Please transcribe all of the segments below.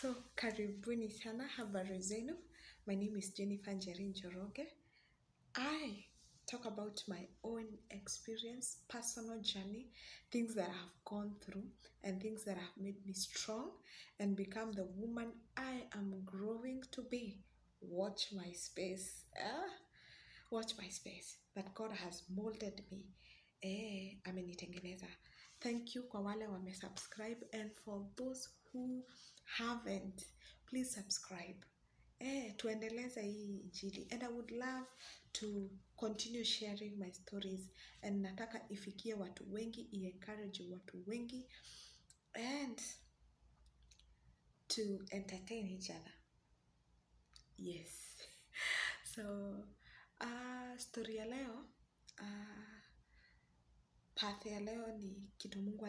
So, karibuni sana, habari zenu. My name is Jennifer Njoroge. I talk about my own experience, personal journey, things that I've gone through, and things that have made me strong and become the woman I am growing to be. Watch my space. Watch my space. That God has molded me. Amenitengeneza. Thank you kwa wale wamesubscribe, and for those who haven't, please subscribe. Tuendeleze hii injili, and I would love to continue sharing my stories, and nataka ifikie watu wengi, encourage watu wengi, and to entertain each other. Yes. So story ya leo, path ya leo ni kitu Mungu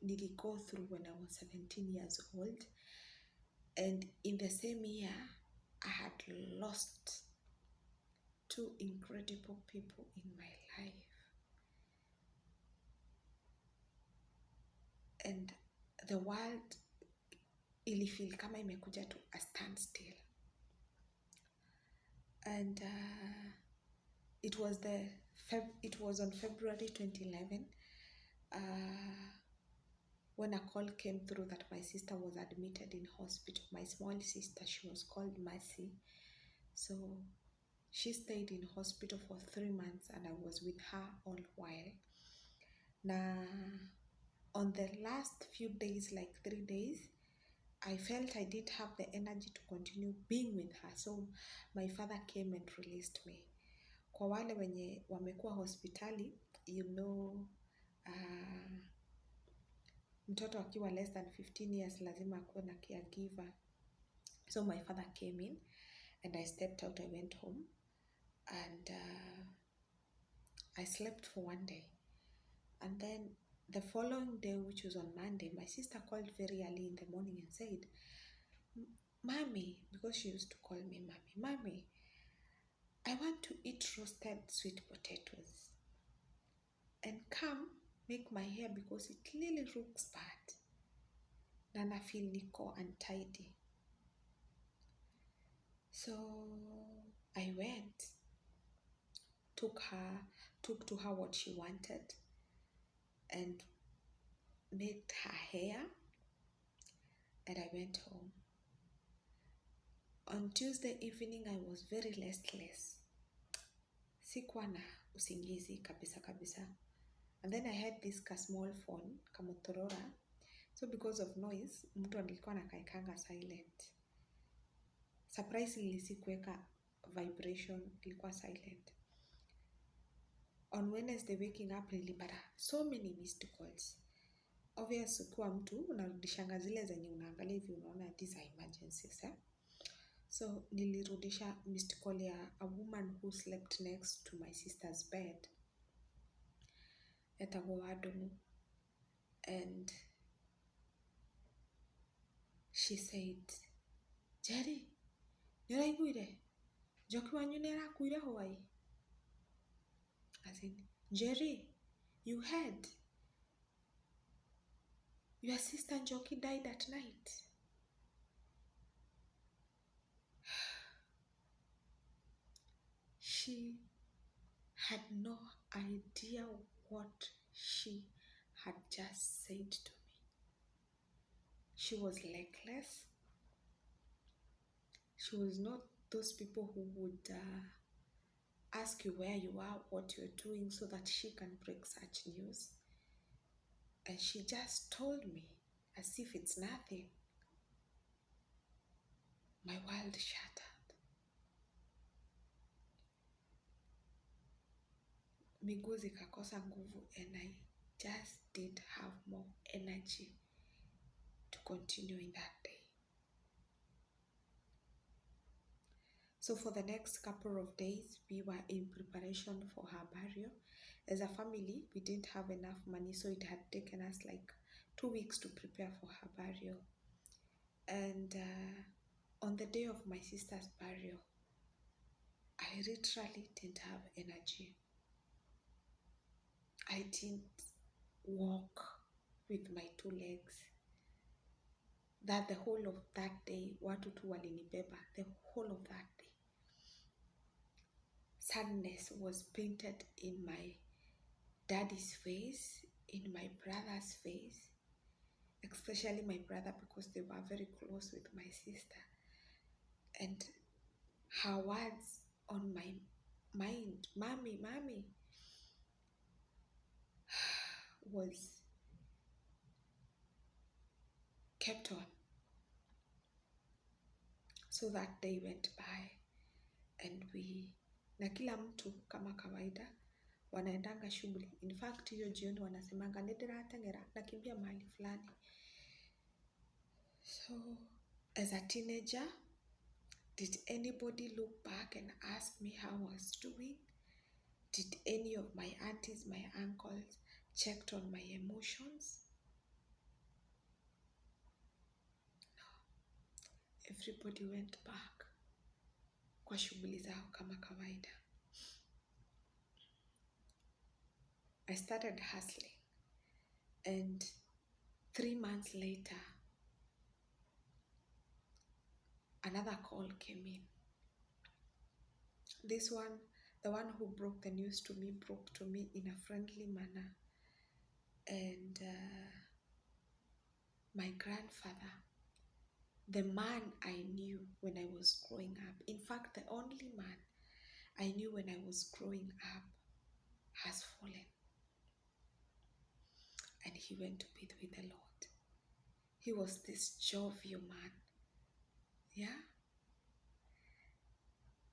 nili go through when I was 17 years old, and in the same year I had lost two incredible people in my life, and the world ilifeel kama imekuja to a standstill, and it was on February 2011 when a call came through that my sister was admitted in hospital. My small sister, she was called Mercy. So she stayed in hospital for 3 months, and I was with her all while. Now, on the last few days, like 3 days, I felt I didn't have the energy to continue being with her. So my father came and released me. Kwa wale wenye wamekuwa hospitali, you know, mtoto akiwa less than 15 years lazima akuwe na caregiver. So my father came in, and I stepped out. I went home, and I slept for 1 day. And then the following day, which was on Monday, my sister called very early in the morning and said, Mommy, because she used to call me Mommy, I want to eat roasted sweet potatoes, and come make my hair because it really looks bad. Na na feel niko untidy. So I went, took to her what she wanted, and made her hair, and I went home. On Tuesday evening, I was very restless. Sikuwa na usingizi kabisa. And then I had this small phone, Motorola. So because of noise, mtu alikuwa anakaekanga silent. Surprisingly, sikuweka vibration, ilikuwa silent. On Wednesday waking up, nilipata so many missed calls. Obvious, ukiwa mtu unarudishanga zile zenye unaangalia hivi unaona these are emergencies. So nilirudisha missed call ya a woman who slept next to my sister's bed at Agowadomu, and she said, Jerry, niraiguire Njoki wanyu nirakuire Hawaii. As in, Jerry, you heard your sister Njoki died at night. She had no idea what she had just said to me. She was legless. She was not those people who would ask you where you are, what you're doing, so that she can break such news. And she just told me as if it's nothing. My world shattered. Miguu zikakosa nguvu, and I just didn't have more energy to continue in that day. So for the next couple of days, we were in preparation for her burial. As a family, we didn't have enough money, so it had taken us like 2 weeks to prepare for her burial. And on the day of my sister's burial, I literally didn't have energy. I didn't walk with my 2 legs. that the whole of that day watu tu walinibeba. The whole of that day sadness was painted in my daddy's face, in my brother's face, especially my brother, because they were very close with my sister. And her words on my mind, mommy, mommy, was kept on. So that day went by and na kila mtu kama kawaida wanaendanga shughuli. In fact, hiyo jioni wanasemanga nediratengera, nakimbia mahali fulani. So as a teenager, did anybody look back and ask me how I was doing? Did any of my aunties, my uncles checked on my emotions? No. Everybody went back kwa shughuli zao kama kawaida. I started hustling, and 3 months later, another call came in. This one, the one who broke the news to me, broke to me in a friendly manner. And my grandfather, the man I knew when I was growing up, in fact, the only man I knew when I was growing up, has fallen. And he went to be with the Lord. He was this jovial man. Yeah?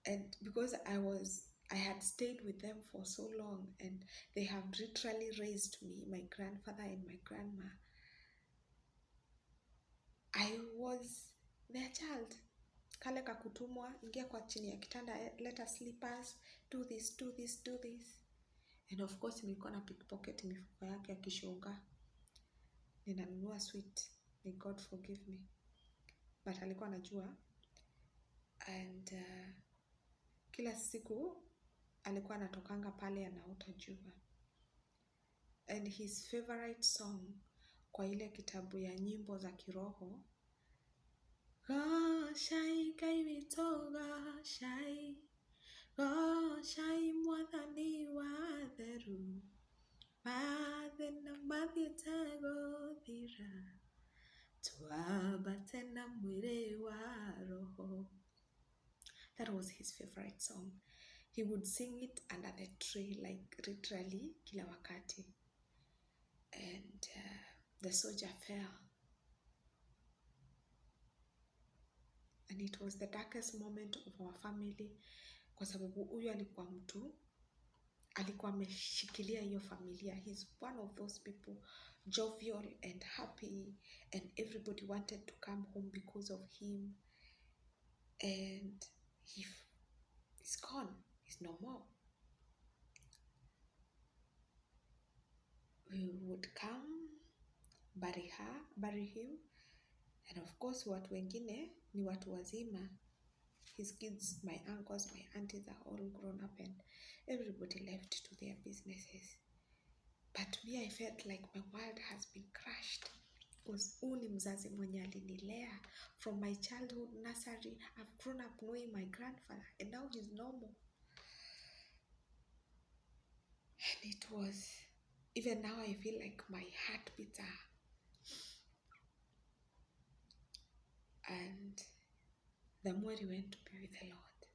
And because I had stayed with them for so long, and they have literally raised me, my grandfather and my grandma, I was their child. Kale kakutumwa, ingia kwa chini ya kitanda, let us slippers, do this, do this, do this. And of course, nilikuwa na pickpocket mifuko yake ya kishonga. Ninanunua sweet, may God forgive me. But alikuwa anajua. And kila siku alikuwa anatokanga pale anaota jua. And his favorite song kwa ile kitabu ya nyimbo za kiroho, Goshai kaimito goshai, goshai mwathani wa theru, mathina mathiete thira, twambate na mwiri wa roho. That was his favorite song. He would sing it under the tree, like literally kila wakati. And the soldier fell. And it was the darkest moment of our family, kwa sababu huyu alikuwa mtu, alikuwa ameshikilia hiyo familia. He's one of those people, jovial and happy, and everybody wanted to come home because of him. And he's gone. He's no more. We would come, bury him, and of course watu wengine ni watu wazima. His kids, my uncles, my aunties are all grown up, and everybody left to their businesses. But me, I felt like my world has been crushed, because huyu ni mzazi mwenye alinilea from my childhood nursery. I've grown up knowing my grandfather, and now he's normal. And it was, even now I feel like my heart beats are. And the more he went to be with the Lord,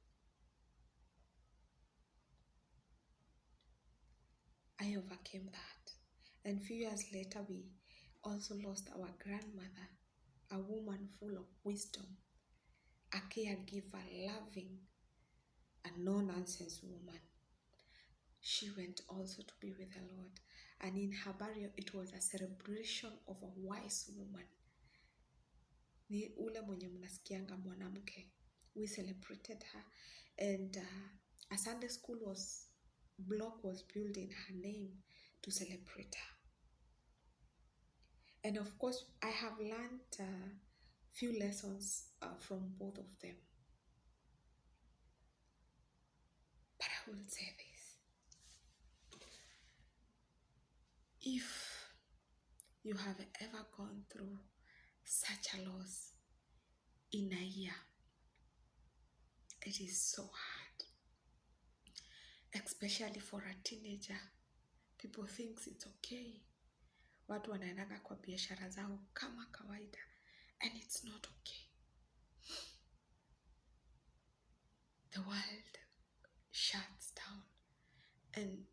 I overcame that. And few years later, we also lost our grandmother, a woman full of wisdom, a caregiver, loving, a no-nonsense woman. She went also to be with the Lord. And in her burial, it was a celebration of a wise woman. Ni ule mwenye mnasikianga mwanamke. We celebrated her. And a Sunday school block was built in her name to celebrate her. And of course, I have learned few lessons from both of them. But I will say this. If you have ever gone through such a loss in a year. It is so hard, especially for a teenager. People think it's okay. Watu wanaendaga kwa biashara zao kama kawaida, and it's not okay. The world shuts down, and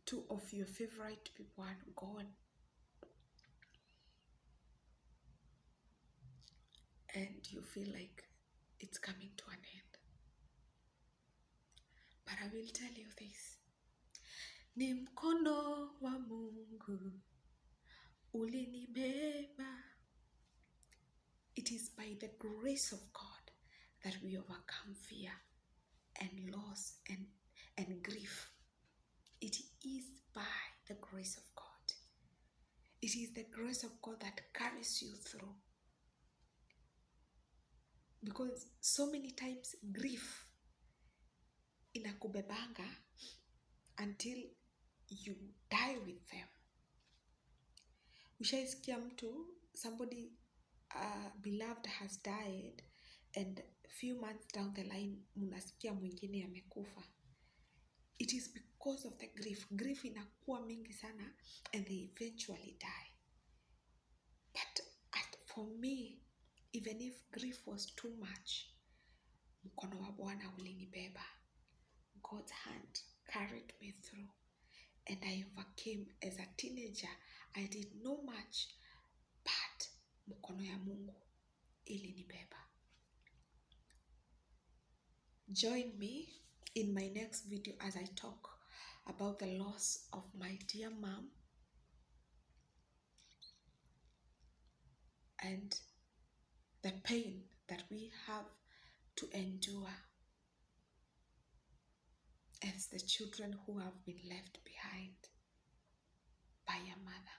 two of your favorite people are gone. And you feel like it's coming to an end. But I will tell you this. Ni mkono wa Mungu ulinibeba. It is by the grace of God that we overcome fear and loss and grief. It is by the grace of God. It is the grace of God that carries you through. Because so many times grief inakubebanga until you die with them. Ushaisikia mtu, somebody beloved has died, and few months down the line mnasikia mwingine amekufa. It is because of the grief. Grief inakuwa mingi sana and they eventually die. But for me, even if grief was too much, mkono wa Bwana ulinibeba. God's hand carried me through, and I overcame. As a teenager, I did know much, but mkono ya Mungu ilinibeba. Join me in my next video as I talk about the loss of my dear mom and the pain that we have to endure as the children who have been left behind by a mother.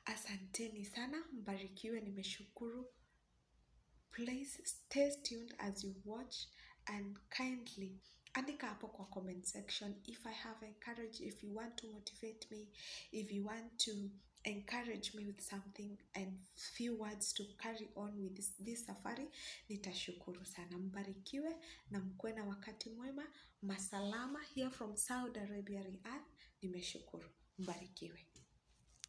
Asanteni sana, mbarikiwe, nimeshukuru. Please stay tuned as you watch, and kindly andika hapo kwa comment section if I have encouraged, if you want to motivate me, if you want to encourage me with something and few words to carry on with this safari. Nitashukuru sana. Mbarikiwe na mkuwe na wakati mwema. Masalama here from Saudi Arabia, Riyadh. Nimeshukuru. Mbarikiwe.